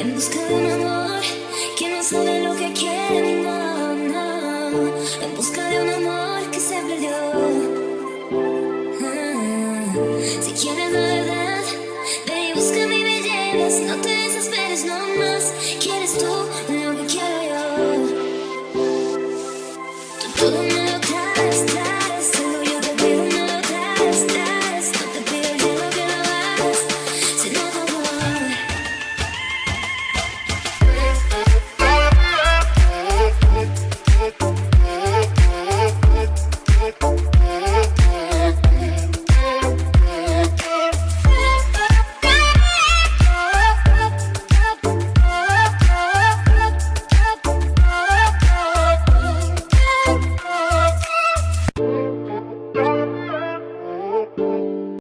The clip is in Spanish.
en busca de un amor que no sabe lo que quiere, no, no, en busca de un amor que se perdió. Si quieres la verdad, ve y busca mi belleza, no te desesperes, no más. Quieres tú